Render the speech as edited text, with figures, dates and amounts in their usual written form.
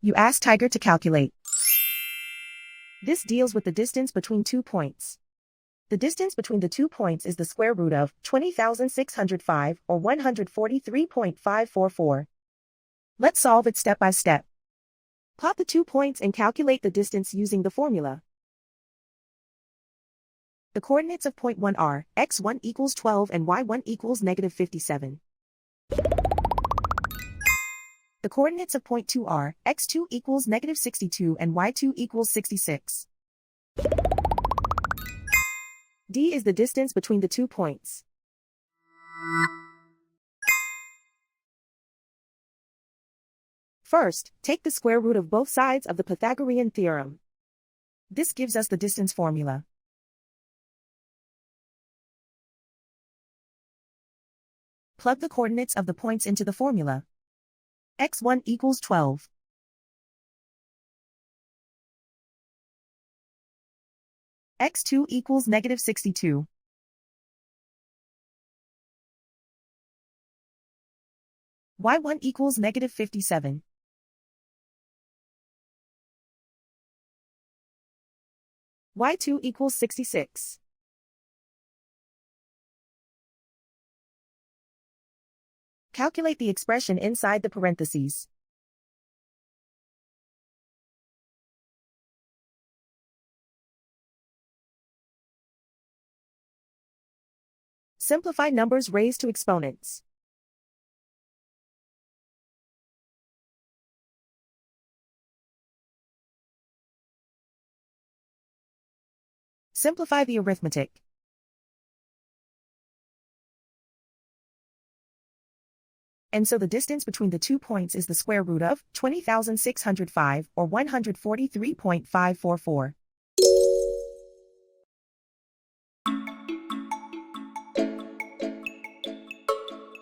You ask Tiger to calculate. This deals with the distance between 2 points. The distance between the 2 points is the square root of 20,605 or 143.544. Let's solve it step by step. Plot the 2 points and calculate the distance using the formula. The coordinates of point 1 are x1 equals 12 and y1 equals negative 57. The coordinates of point 2 are x2 equals negative 62 and y2 equals 66. D is the distance between the 2 points. First, take the square root of both sides of the Pythagorean theorem. This gives us the distance formula. Plug the coordinates of the points into the formula. x1 equals 12. x2 equals negative 62. y1 equals negative 57. y2 equals 66. Calculate the expression inside the parentheses. Simplify numbers raised to exponents. Simplify the arithmetic. And so the distance between the 2 points is the square root of 20,605 or 143.544.